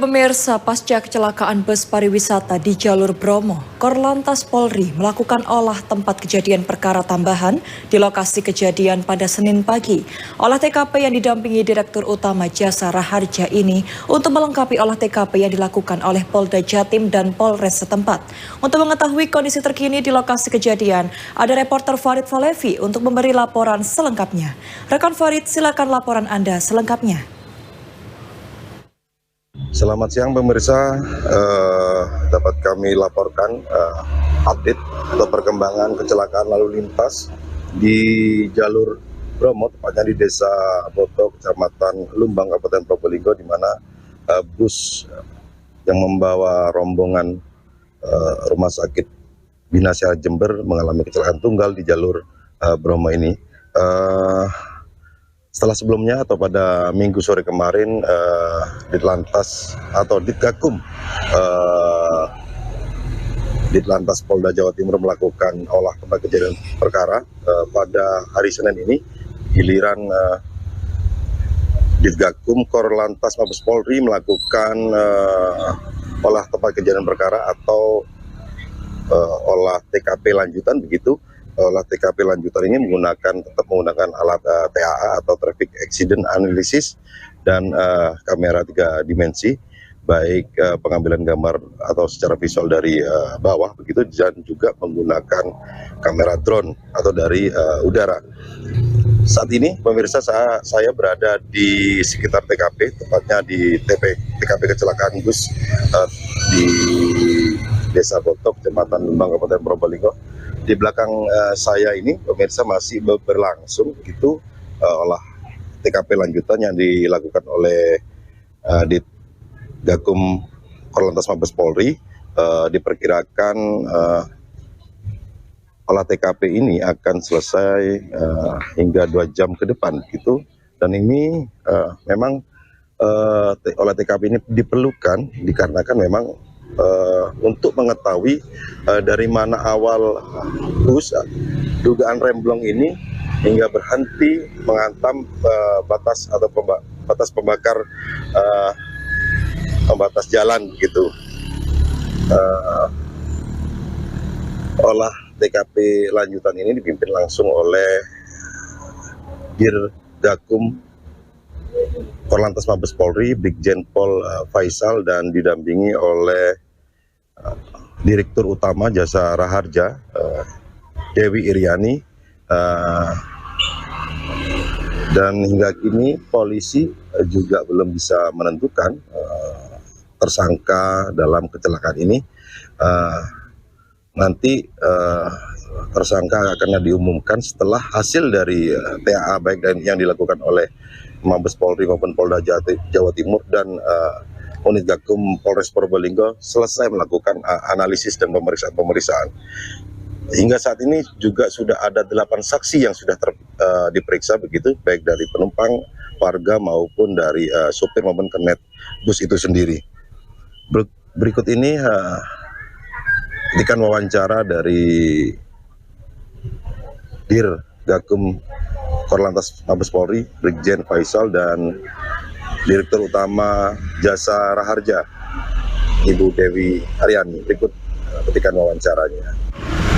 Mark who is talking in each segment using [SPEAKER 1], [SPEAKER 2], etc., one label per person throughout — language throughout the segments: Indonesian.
[SPEAKER 1] Pemirsa, pasca kecelakaan bus pariwisata di jalur Bromo, Korlantas Polri melakukan olah tempat kejadian perkara tambahan di lokasi kejadian pada Senin pagi. Olah TKP yang didampingi Direktur Utama Jasa Raharja ini untuk melengkapi olah TKP yang dilakukan oleh Polda Jatim dan Polres setempat. Untuk mengetahui kondisi terkini di lokasi kejadian, ada reporter Farid Falevi untuk memberi laporan selengkapnya. Rekan Farid, silakan laporan Anda selengkapnya.
[SPEAKER 2] Selamat siang pemirsa, dapat kami laporkan update atau perkembangan kecelakaan lalu lintas di jalur Bromo, tepatnya di Desa Boto, Kecamatan Lumbang, Kabupaten Probolinggo, di mana bus yang membawa rombongan Rumah Sakit Bina Sehat Jember mengalami kecelakaan tunggal di jalur Bromo ini. Setelah sebelumnya atau pada Minggu sore kemarin, Ditlantas atau Ditgakum Ditlantas Polda Jawa Timur melakukan olah tempat kejadian perkara. Pada hari Senin ini, giliran Ditgakum Korlantas Mabes Polri melakukan olah tempat kejadian perkara atau olah TKP lanjutan begitu. Olah TKP lanjutan ini tetap menggunakan alat TAA atau Traffic Accident Analysis dan kamera 3 dimensi, baik pengambilan gambar atau secara visual dari bawah begitu, dan juga menggunakan kamera drone atau dari udara. Saat ini pemirsa, saya berada di sekitar TKP, tepatnya di TKP kecelakaan bus di Desa Botok, Kecamatan Lumbang, Kabupaten Probolinggo. Di belakang saya ini pemirsa masih berlangsung itu olah TKP lanjutan yang dilakukan oleh Ditgakum Korlantas Mabes Polri. Diperkirakan olah TKP ini akan selesai hingga 2 jam ke depan gitu. Dan ini memang olah TKP ini diperlukan dikarenakan memang untuk mengetahui dari mana awal bus dugaan remblong ini hingga berhenti menghantam batas atau batas pembakar pembatas jalan gitu. Olah TKP lanjutan ini dipimpin langsung oleh Dirgakum Korlantas Mabes Polri, Brigjen Pol Faisal, dan didampingi oleh Direktur Utama Jasa Raharja, Dewi Iriani, dan hingga kini polisi juga belum bisa menentukan tersangka dalam kecelakaan ini. Nanti tersangka akan diumumkan setelah hasil dari TAA baik yang dilakukan oleh Mabes Polri maupun Polda Jawa Timur dan Unit Gakum Polres Probolinggo selesai melakukan analisis dan pemeriksaan. Hingga saat ini juga sudah ada 8 saksi yang sudah diperiksa begitu, baik dari penumpang, warga maupun dari supir maupun kernet bus itu sendiri. Berikut ini petikan wawancara dari Dirgakum Korlantas Mabes Polri, Brigjen Faisal, dan Direktur Utama Jasa Raharja, Ibu Dewi Iriani. Berikut petikan wawancaranya.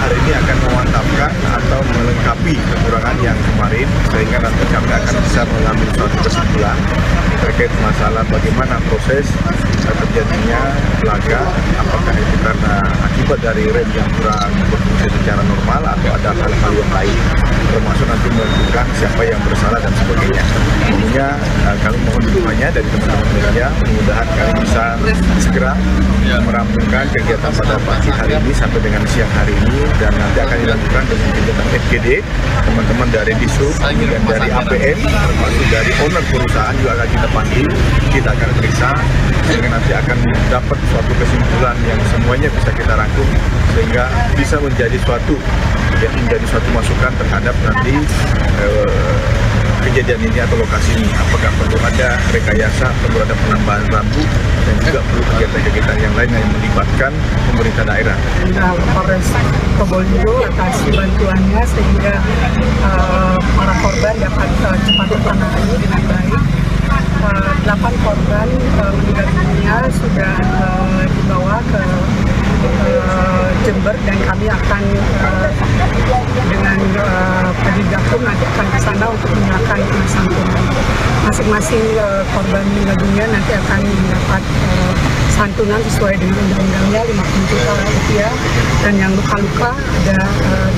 [SPEAKER 3] Hari ini akan memantapkan atau melengkapi kekurangan yang kemarin, sehingga nanti kami akan bisa mengambil suatu kesimpulan terkait masalah bagaimana proses terjadinya laka, apakah itu karena akibat dari rem yang kurang berfungsi secara normal atau ada hal-hal yang lain, termasuk nanti menentukan siapa yang bersalah dan sebagainya. Tentunya kami mohon dukungannya dari teman-teman media, mudah-mudahan kami bisa segera merampungkan kegiatan pada pagi hari ini sampai dengan siang hari ini, dan nanti akan dilakukan dengan kegiatan FGD, teman-teman dari Disub dan dari APM, termasuk dari owner perusahaan juga akan kita panggil, kita akan periksa, sehingga nanti akan dapat suatu kesimpulan yang semuanya bisa kita rangkum, sehingga bisa menjadi suatu masukan terhadap nanti kejadian ini atau lokasi ini. Apakah perlu ada rekayasa, perlu ada penambahan rambu, dan juga perlu kegiatan-kegiatan yang lain yang melibatkan pemerintah daerah.
[SPEAKER 4] Polres Probolinggo atas bantuannya sehingga para korban dapat cepat tertangani dengan baik. 8 korban meninggal dunia Jember, dan kami akan dengan Padidakum nanti akan ke sana untuk menyerahkan santunan. Masing-masing korban meninggal dunia nanti akan mendapat santunan sesuai dengan undang-undangnya 50 juta rupiah, dan yang luka-luka ada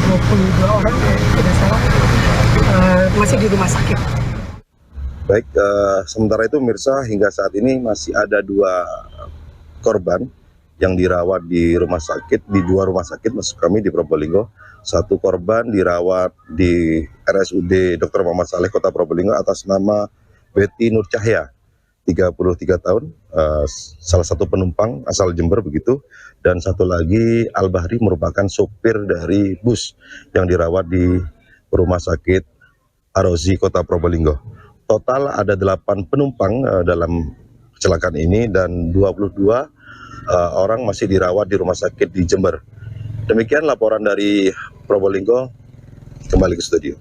[SPEAKER 4] 22 orang tidak salah masih di rumah sakit.
[SPEAKER 2] Baik, sementara itu Mirsa, hingga saat ini masih ada 2 korban yang dirawat di rumah sakit, di 2 rumah sakit maksud kami di Probolinggo. 1 korban dirawat di RSUD Dr. Muhammad Saleh Kota Probolinggo atas nama Betty Nur Cahya, 33 tahun, salah satu penumpang asal Jember begitu, dan 1 lagi Al-Bahri merupakan sopir dari bus yang dirawat di Rumah Sakit Ar-Razi Kota Probolinggo. Total ada 8 penumpang dalam kecelakaan ini, dan 22 orang masih dirawat di rumah sakit di Jember. Demikian laporan dari Probolinggo, kembali ke studio.